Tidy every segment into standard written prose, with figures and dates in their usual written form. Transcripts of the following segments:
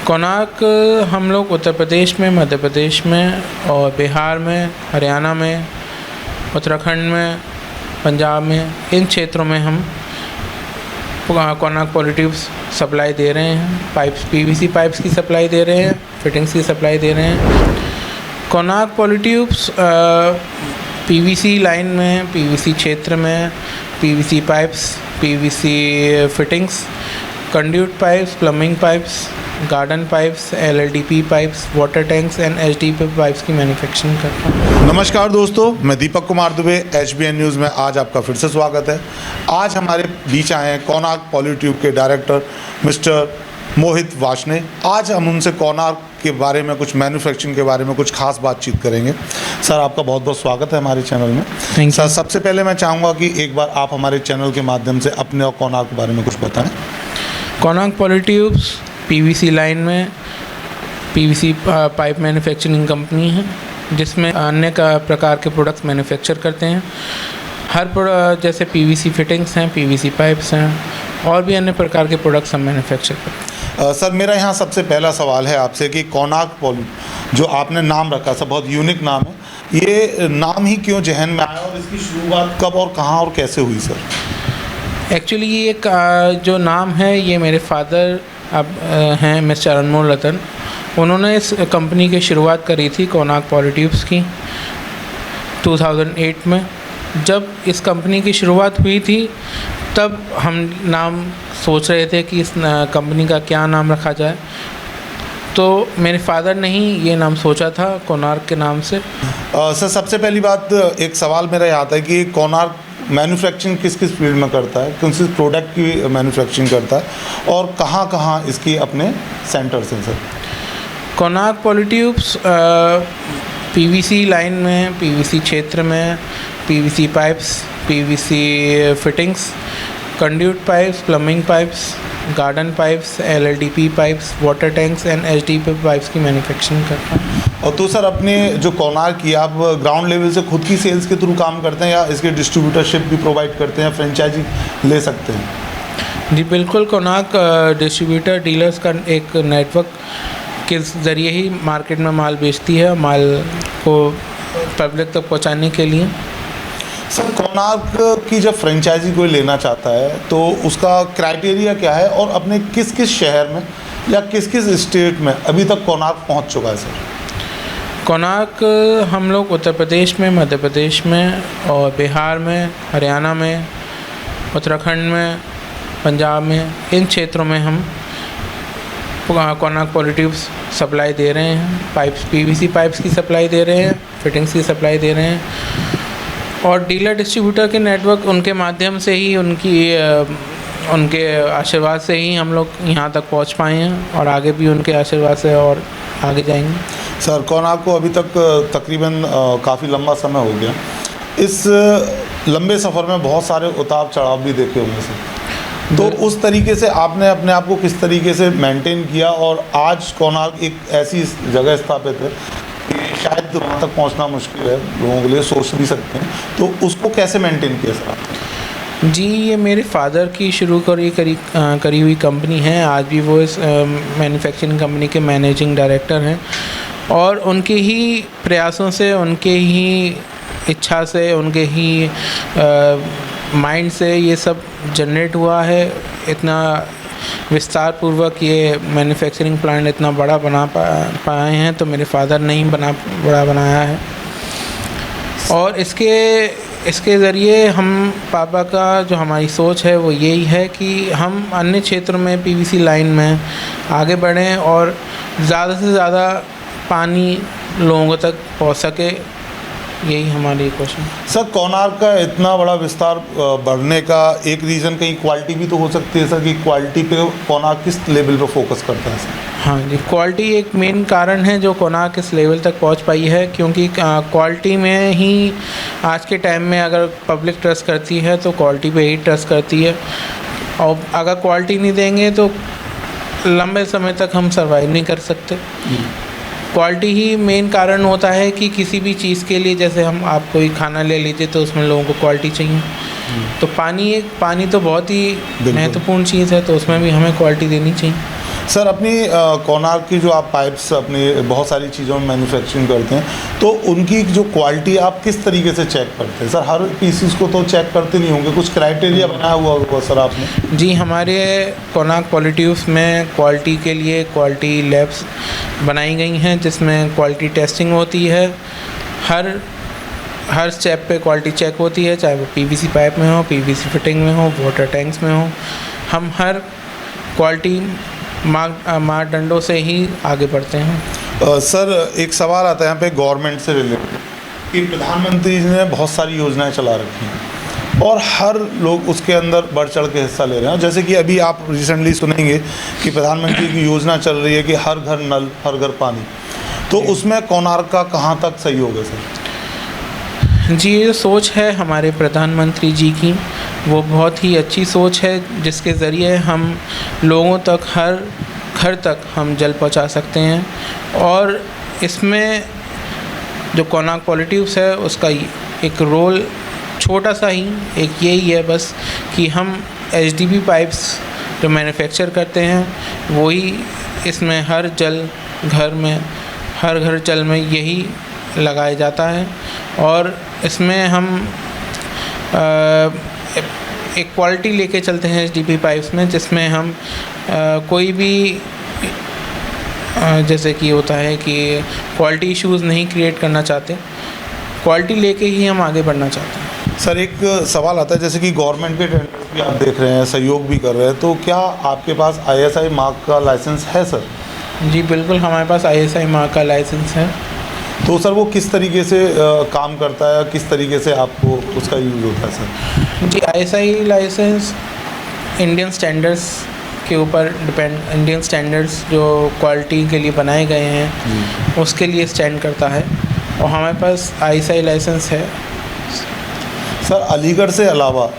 कोणार्क हम लोग उत्तर प्रदेश में, मध्य प्रदेश में और बिहार में, हरियाणा में, उत्तराखंड में, पंजाब में, इन क्षेत्रों में हम कोणार्क पॉलीट्यूब्स सप्लाई दे रहे हैं। पाइप्स, पीवीसी पाइप्स की सप्लाई दे रहे हैं, फिटिंग्स की सप्लाई दे रहे हैं। कोणार्क पॉलीट्यूब्स पीवीसी लाइन में, पीवीसी क्षेत्र में, PVC pipes, PVC fittings, conduit pipes, plumbing pipes, garden pipes, LLDP pipes, water tanks and HDP pipes की मैन्युफैक्चरिंग करता हूँ। नमस्कार दोस्तों, मैं दीपक कुमार दुबे, एचबीएन न्यूज़ में आज आपका फिर से स्वागत है। आज हमारे बीच आए हैं कोणार्क पॉलीट्यूब के डायरेक्टर मिस्टर मोहित वार्ष्णेय। आज हम उनसे कोणार्क के बारे में, कुछ मैन्युफैक्चरिंग के बारे में कुछ खास बातचीत करेंगे। सर, आपका बहुत बहुत स्वागत है हमारे चैनल में। थैंक यू सर, सबसे पहले मैं चाहूँगा कि एक बार आप हमारे चैनल के माध्यम से अपने और कोणार्क के बारे में कुछ बताएँ। कोणार्क पॉलीट्यूब्स पीवीसी लाइन में पीवीसी पाइप मैन्युफैक्चरिंग कंपनी है, जिसमें अन्य प्रकार के प्रोडक्ट्स मैन्युफैक्चर करते हैं। जैसे पीवीसी फिटिंग्स हैं, पीवीसी पाइप्स हैं और भी अन्य प्रकार के प्रोडक्ट्स हम मैन्युफैक्चर करते हैं। सर, मेरा यहाँ सबसे पहला सवाल है आपसे कि कोणार्क पॉली जो आपने नाम रखा, सब बहुत यूनिक नाम है, ये नाम ही क्यों जहन में आया और इसकी शुरुआत कब और कहाँ और कैसे हुई सर? एक्चुअली ये जो नाम है, ये मेरे फादर अब हैं मिस्टर अनमोल रतन। उन्होंने इस कंपनी की शुरुआत करी थी कोणार्क पॉलीट्यूब्स की 2008 में। जब इस कंपनी की शुरुआत हुई थी तब हम नाम सोच रहे थे कि इस कंपनी का क्या नाम रखा जाए, तो मेरे फादर ने ही ये नाम सोचा था कोणार्क के नाम से। सर, सबसे पहली बात, एक सवाल मेरा यहाँ आता है कि कोणार्क मैन्युफैक्चरिंग किस किस फील्ड में करता है, किस किस प्रोडक्ट की मैन्युफैक्चरिंग करता है और कहाँ कहाँ इसकी अपने सेंटर्स हैं sir? Konark polytubes PVC line में, पीवीसी क्षेत्र में, PVC pipes, PVC fittings, conduit pipes, plumbing pipes, garden pipes, LLDP pipes, water tanks and HDP pipes की मैन्युफैक्चरिंग करता हूँ। और तो सर, अपने जो कोणार्क की आप ग्राउंड लेवल से खुद की सेल्स के थ्रू काम करते हैं या इसके डिस्ट्रीब्यूटरशिप भी प्रोवाइड करते हैं, फ्रेंचाइजी ले सकते हैं? जी बिल्कुल, कोणार्क डिस्ट्रीब्यूटर डीलर्स का एक नेटवर्क के ज़रिए ही मार्केट में माल बेचती है, माल को पब्लिक तक पहुंचाने के लिए। सर, कोणार्क की जब फ्रेंचाइजी कोई लेना चाहता है तो उसका क्राइटेरिया क्या है और अपने किस किस शहर में या किस किस स्टेट में अभी तक कोणार्क पहुंच चुका है सर? कोणार्क हम लोग उत्तर प्रदेश में, मध्य प्रदेश में और बिहार में, हरियाणा में, उत्तराखंड में, पंजाब में, इन क्षेत्रों में हम कोणार्क पॉलीट्यूब्स सप्लाई दे रहे हैं। पाइप्स, पीवीसी पाइप्स की सप्लाई दे रहे हैं, फिटिंग्स की सप्लाई दे रहे हैं और डीलर डिस्ट्रीब्यूटर के नेटवर्क, उनके माध्यम से ही, उनके आशीर्वाद से ही हम लोग यहाँ तक पहुँच पाए हैं और आगे भी उनके आशीर्वाद से और आगे जाएंगे। सर, कोणार्क को अभी तक तकरीबन काफ़ी लंबा समय हो गया। इस लंबे सफ़र में बहुत सारे उतार चढ़ाव भी देखे होंगे सर, तो उस तरीके से आपने अपने आप को किस तरीके से मेंटेन किया और आज कोणार्क एक ऐसी जगह स्थापित है कि शायद वहाँ तक पहुँचना मुश्किल है, लोगों के लिए सोच भी सकते हैं, तो उसको कैसे मेंटेन किया सर आपने? जी, ये मेरे फादर की शुरू करी हुई कंपनी है। आज भी वो इस मैन्युफैक्चरिंग कंपनी के मैनेजिंग डायरेक्टर हैं और उनके ही प्रयासों से, उनके ही इच्छा से, उनके ही माइंड से ये सब जनरेट हुआ है। इतना विस्तार पूर्वक ये मैन्युफैक्चरिंग प्लांट इतना बड़ा बना पाए हैं तो मेरे फादर ने ही बड़ा बनाया है। और इसके ज़रिए हम, पापा का जो हमारी सोच है वो यही है कि हम अन्य क्षेत्रों में पीवीसी लाइन में आगे बढ़ें और ज़्यादा से ज़्यादा पानी लोगों तक पहुंच सके, यही हमारी कोशिश है। सर, कोणार्क का इतना बड़ा विस्तार बढ़ने का एक रीज़न कहीं क्वालिटी भी तो हो सकती है सर, कि क्वालिटी पे कोणार्क किस लेवल पे फोकस करता है सर? हाँ जी, क्वालिटी एक मेन कारण है जो कोणार्क इस लेवल तक पहुंच पाई है, क्योंकि क्वालिटी में ही आज के टाइम में अगर पब्लिक ट्रस्ट करती है तो क्वालिटी पे ही ट्रस्ट करती है, और अगर क्वालिटी नहीं देंगे तो लंबे समय तक हम सर्वाइव नहीं कर सकते। क्वालिटी ही मेन कारण होता है कि किसी भी चीज़ के लिए, जैसे आप कोई खाना ले लीजिए तो उसमें लोगों को क्वालिटी चाहिए, तो पानी तो बहुत ही महत्वपूर्ण चीज़ है, तो उसमें भी हमें क्वालिटी देनी चाहिए। सर अपनी कोणार्क की जो आप पाइप्स अपनी बहुत सारी चीज़ों में मैन्युफैक्चरिंग करते हैं, तो उनकी जो क्वालिटी आप किस तरीके से चेक करते हैं? सर हर पीसीस को तो चेक करते नहीं होंगे, कुछ क्राइटेरिया बनाया हुआ होगा सर आपने? जी, हमारे कोणार्क क्वालिटीज़ में क्वालिटी के लिए क्वालिटी लैब्स बनाई गई हैं, जिसमें क्वालिटी टेस्टिंग होती है। हर स्टेप पे क्वालिटी चेक होती है, चाहे वो पीवीसी पाइप में हो, पीवीसी फिटिंग में हो, वाटर टैंक्स में हो। हम हर क्वालिटी मापदंडों से ही आगे बढ़ते हैं। सर एक सवाल आता है यहाँ पे गवर्नमेंट से रिलेटेड कि प्रधानमंत्री जी ने बहुत सारी योजनाएं चला रखी हैं और हर लोग उसके अंदर बढ़ चढ़ के हिस्सा ले रहे हैं। जैसे कि अभी आप रिसेंटली सुनेंगे कि प्रधानमंत्री की योजना चल रही है कि हर घर नल, हर घर पानी, तो उसमें कोणार्क का कहाँ तक सहयोग है सर? जी, ये सोच है हमारे प्रधानमंत्री जी की, वो बहुत ही अच्छी सोच है, जिसके ज़रिए हम लोगों तक, हर घर तक हम जल पहुंचा सकते हैं। और इसमें जो कोणार्क क्वालिटीज़ है उसका एक रोल छोटा सा ही एक यही है बस कि हम एचडीपी पाइप्स जो मैन्युफैक्चर करते हैं वही इसमें हर घर जल में यही लगाया जाता है। और इसमें हम एक क्वालिटी लेके चलते हैं एचडीपी पाइप्स में, जिसमें हम कोई भी जैसे कि होता है कि क्वालिटी इश्यूज़ नहीं क्रिएट करना चाहते, क्वालिटी लेके ही हम आगे बढ़ना चाहते हैं। सर एक सवाल आता है, जैसे कि गवर्नमेंट के टेंडर्स भी आप देख रहे हैं, सहयोग भी कर रहे हैं, तो क्या आपके पास आईएसआई मार्क का लाइसेंस है सर? जी बिल्कुल, हमारे पास आईएसआई मार्क का लाइसेंस है। तो सर वो किस तरीके से काम करता है, किस तरीके से आपको उसका यूज़ होता है सर? जी, आईएसआई लाइसेंस इंडियन स्टैंडर्ड्स के ऊपर डिपेंड, इंडियन स्टैंडर्ड्स जो क्वालिटी के लिए बनाए गए हैं उसके लिए स्टैंड करता है, और हमारे पास आईएसआई लाइसेंस है। सर अलीगढ़ से अलावा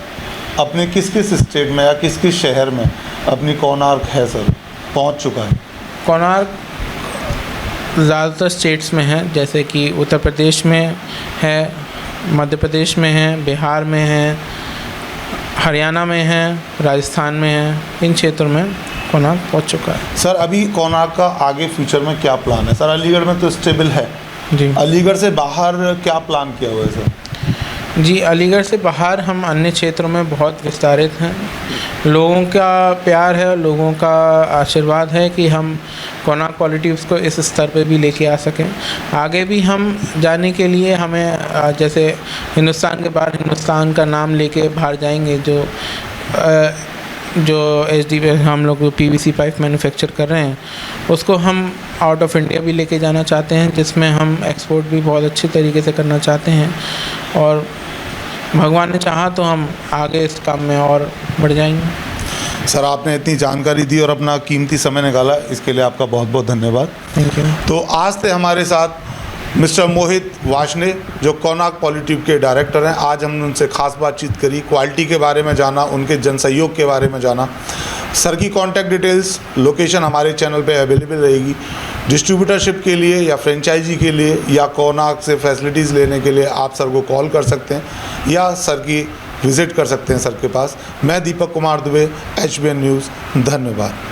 अपने किस किस स्टेट में या किस किस शहर में अपनी कोणार्क है सर, पहुंच चुका है? कोणार्क ज़्यादातर स्टेट्स में है, जैसे कि उत्तर प्रदेश में है, मध्य प्रदेश में है, बिहार में है, हरियाणा में है, राजस्थान में है। इन क्षेत्रों में कोणार्क पहुंच चुका है। सर अभी कोणार्क का आगे फ्यूचर में क्या प्लान है? सर अलीगढ़ में तो स्टेबल है जी, अलीगढ़ से बाहर क्या प्लान किया हुआ है सर? जी, अलीगढ़ से बाहर हम अन्य क्षेत्रों में बहुत विस्तारित हैं। लोगों का प्यार है, लोगों का आशीर्वाद है कि हम कोणार्क क्वालिटी उसको इस स्तर पे भी लेके आ सकें। आगे भी हम जाने के लिए हमें जैसे हिंदुस्तान के बाहर हिंदुस्तान का नाम लेके बाहर जाएंगे, जो एचडीपी हम लोग पीवीसी पाइप मैन्युफैक्चर कर रहे हैं उसको हम आउट ऑफ इंडिया भी लेके जाना चाहते हैं, जिसमें हम एक्सपोर्ट भी बहुत अच्छे तरीके से करना चाहते हैं। और भगवान ने चाहा तो हम आगे इस काम में और बढ़ जाएंगे। सर आपने इतनी जानकारी दी और अपना कीमती समय निकाला, इसके लिए आपका बहुत बहुत धन्यवाद। Thank you. तो आज थे हमारे साथ मिस्टर मोहित वार्ष्णेय जो कोणार्क पॉलिटिव के डायरेक्टर हैं। आज हमने उनसे खास बातचीत करी, क्वालिटी के बारे में जाना, उनके जनसहयोग के बारे में जाना। सर की कॉन्टैक्ट डिटेल्स, लोकेशन हमारे चैनल पे अवेलेबल रहेगी। डिस्ट्रीब्यूटरशिप के लिए या फ्रेंचाइजी के लिए या कोणार्क से फैसिलिटीज़ लेने के लिए आप सर को कॉल कर सकते हैं या सर की विज़िट कर सकते हैं सर के पास। मैं दीपक कुमार दुबे, HBN न्यूज़, धन्यवाद।